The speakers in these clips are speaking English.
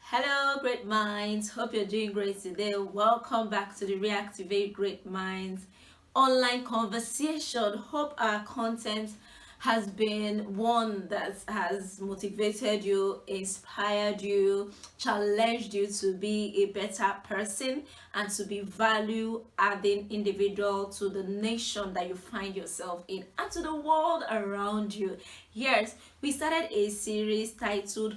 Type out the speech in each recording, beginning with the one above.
Hello, great minds. Hope you're doing great today. Welcome back to the Reactivate Great Minds online conversation. Hope our content has been one that has motivated you, inspired you, challenged you to be a better person and to be value adding individual to the nation that you find yourself in and to the world around you. Yes, we started a series titled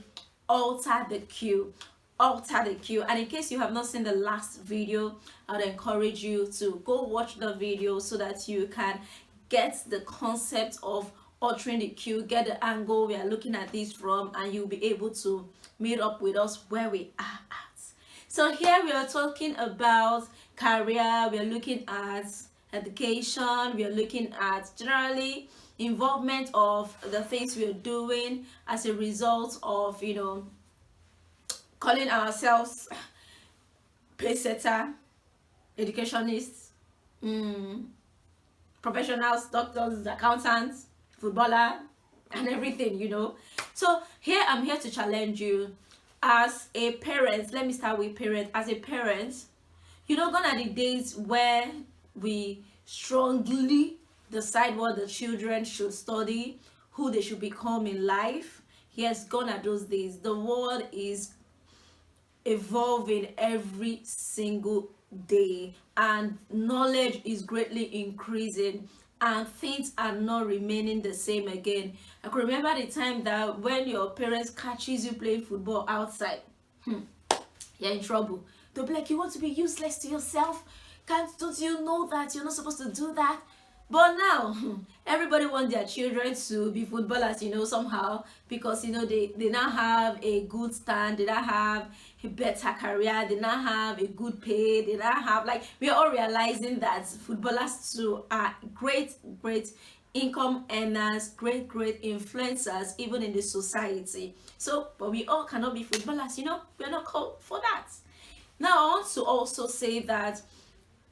Alter the Queue. Alter the Queue. And in case you have not seen the last video, I would encourage you to go watch the video so that you can get the concept of altering the queue, get the angle we are looking at this from, and you'll be able to meet up with us where we are at. So here we are talking about career, we are looking at education, we are looking at generally involvement of the things we are doing as a result of calling ourselves pace setter, educationists, professionals, doctors, accountants, footballer, and everything. So here I'm here to challenge you as a parent. Let me start with parent. As a parent, gone are the days where we strongly decide what the children should study, who they should become in life. Yes, gone are those days. The world is evolving every single day and knowledge is greatly increasing and things are not remaining the same again. I can remember the time that when your parents catches you playing football outside, you're in trouble. They'll be like, you want to be useless to yourself? Don't you know that you're not supposed to do that? But now everybody wants their children to be footballers, somehow, because they now have a good stand, they now have a better career, they now have a good pay, they now have, like, we are all realizing that footballers too are great income earners, great influencers even in the society. So but we all cannot be footballers, we're not called for that. Now I want to also say that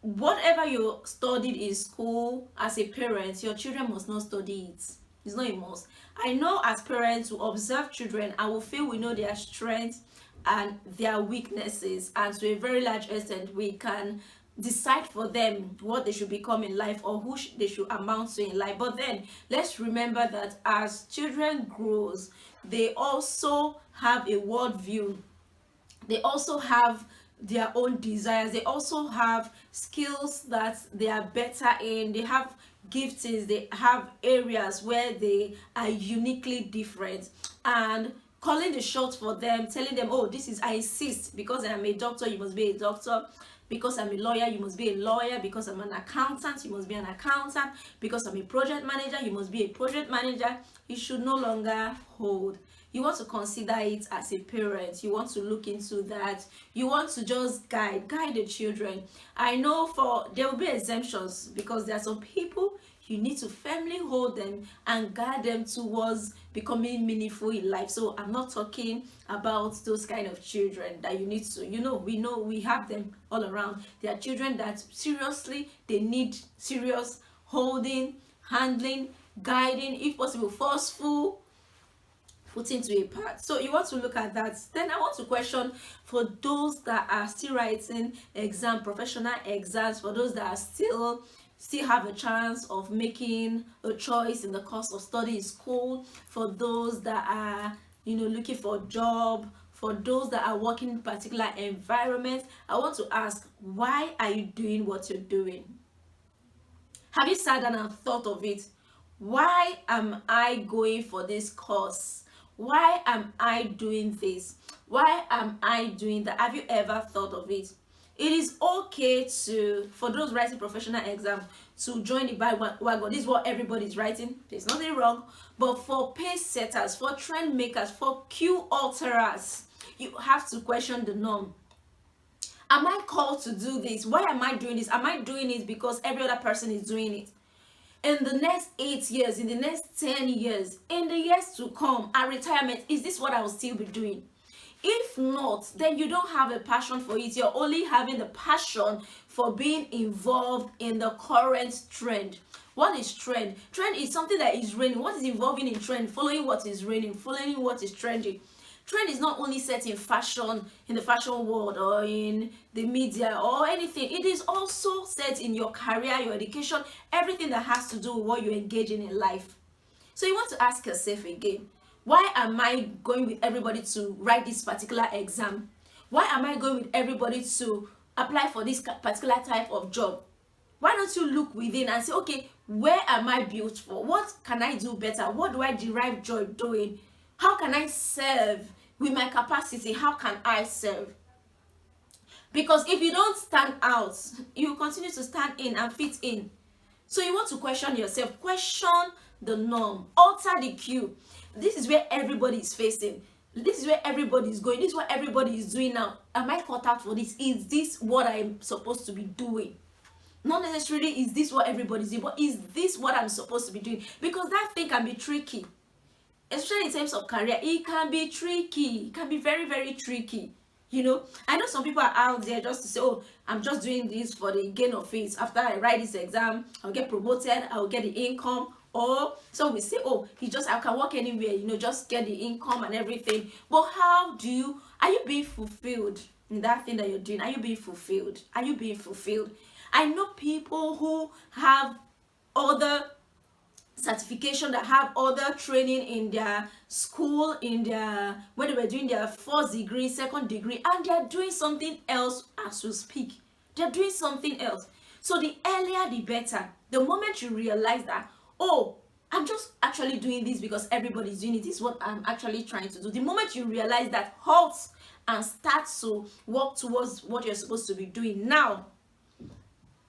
whatever you studied in school as a parent, your children must not study it. It's not a must. I know as parents who observe children, I will feel we know their strengths and their weaknesses, and to a very large extent we can decide for them what they should become in life or who they should amount to in life. But then let's remember that as children grows, they also have a worldview, they also have their own desires, they also have skills that they are better in, they have giftings, they have areas where they are uniquely different, and calling the shots for them, telling them, oh, this is, I insist, because I'm a doctor you must be a doctor, because I'm a lawyer you must be a lawyer, because I'm an accountant you must be an accountant, because I'm a project manager you must be a project manager. It should no longer hold. You want to consider it as a parent, you want to look into that, you want to just guide the children. I know there will be exemptions, because there are some people you need to firmly hold them and guide them towards becoming meaningful in life. So I'm not talking about those kind of children that you need to, we have them all around. There are children that seriously they need serious holding, handling, guiding, if possible forceful, put into a part. So you want to look at that. Then I want to question, for those that are still writing professional exams, for those that are still have a chance of making a choice in the course of study in school, for those that are looking for a job, for those that are working in particular environments, I want to ask, why are you doing what you're doing? Have you sat down and thought of it? Why am I going for this course? Why am I doing this? Why am I doing that? Have you ever thought of it? It is okay for those writing professional exams to join the bandwagon. This is what everybody's writing. There's nothing wrong. But for pace setters, for trend makers, for queue alterers, you have to question the norm. Am I called to do this? Why am I doing this? Am I doing it because every other person is doing it? In the next 8 years, in the next 10 years, in the years to come, at retirement, is this what I will still be doing? If not, then you don't have a passion for it. You're only having the passion for being involved in the current trend. What is trend? Trend is something that is reigning. What is involving in trend? Following what is reigning, following what is trending. Trend is not only set in fashion, in the fashion world or in the media or anything. It is also set in your career, your education, everything that has to do with what you engage in life. So you want to ask yourself again, why am I going with everybody to write this particular exam? Why am I going with everybody to apply for this particular type of job? Why don't you look within and say, okay, where am I built for? What can I do better? What do I derive joy doing? How can I serve with my capacity? How can I serve? Because if you don't stand out, you continue to stand in and fit in. So you want to question yourself, question the norm, alter the cue. This is where everybody is facing. This is where everybody is going. This is what everybody is doing now. Am I cut out for this? Is this what I'm supposed to be doing? Not necessarily is this what everybody's doing, but is this what I'm supposed to be doing? Because that thing can be tricky. Especially in terms of career, it can be tricky. It can be very, very tricky. You know, I know some people are out there just to say, oh, I'm just doing this for the gain of it. After I write this exam, I'll get promoted, I'll get the income. Or so we say, oh, I can work anywhere, you know, just get the income and everything. But are you being fulfilled in that thing that you're doing? Are you being fulfilled? Are you being fulfilled? I know people who have other certification, that have other training in their school, in their when they were doing their first degree, second degree, and they're doing something else as we speak. They're doing something else. So the earlier the better. The moment you realize that, oh, I'm just actually doing this because everybody's doing it, this is what I'm actually trying to do. The moment you realize that, halt and start to work towards what you're supposed to be doing. Now,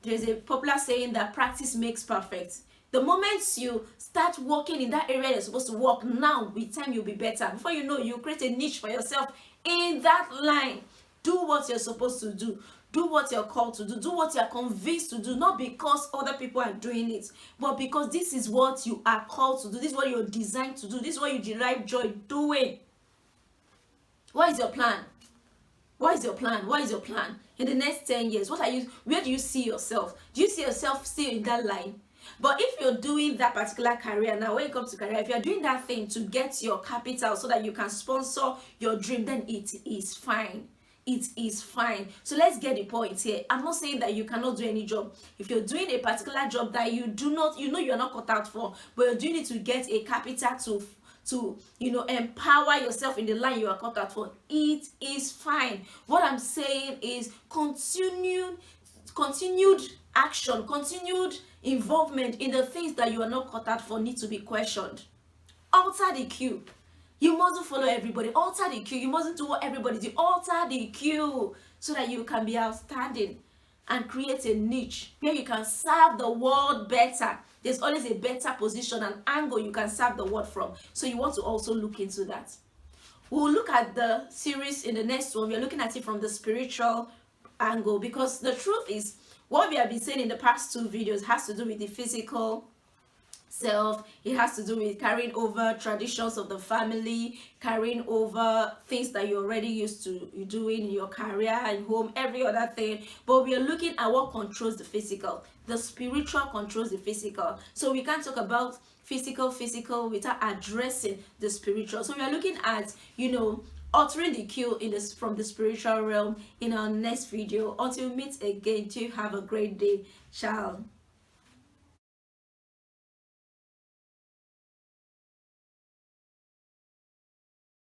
there's a popular saying that practice makes perfect. The moment you start working in that area you're supposed to work, now with time you'll be better. Before you know, you create a niche for yourself in that line. Do what you're supposed to do. Do what you're called to do. Do what you're convinced to do. Not because other people are doing it, but because this is what you are called to do. This is what you're designed to do. This is what you derive joy doing. What is your plan? What is your plan? What is your plan? In the next 10 years, where do you see yourself? Do you see yourself still in that line? But if you're doing that particular career now, when it comes to career, if you're doing that thing to get your capital so that you can sponsor your dream, then it is fine. It is fine. So let's get the point here. I'm not saying that you cannot do any job. If you're doing a particular job that you know you're not cut out for, but you're doing it to get a capital to empower yourself in the line you are cut out for, it is fine. What I'm saying is continued action, continued involvement in the things that you are not cut out for need to be questioned. Alter the cue. You mustn't follow everybody. Alter the cue. You mustn't do what everybody do. Alter the cue so that you can be outstanding and create a niche where you can serve the world better. There's always a better position and angle you can serve the world from. So you want to also look into that. We'll look at the series in the next one. We're looking at it from the spiritual angle, because the truth is, what we have been saying in the past 2 videos has to do with the physical self. It has to do with carrying over traditions of the family, carrying over things that you're already used to doing in your career and home, every other thing. But we are looking at what controls the physical. The spiritual controls the physical. So we can't talk about physical without addressing the spiritual. So we are looking at, altering the cue from the spiritual realm in our next video. Until we meet again, do have a great day. Ciao.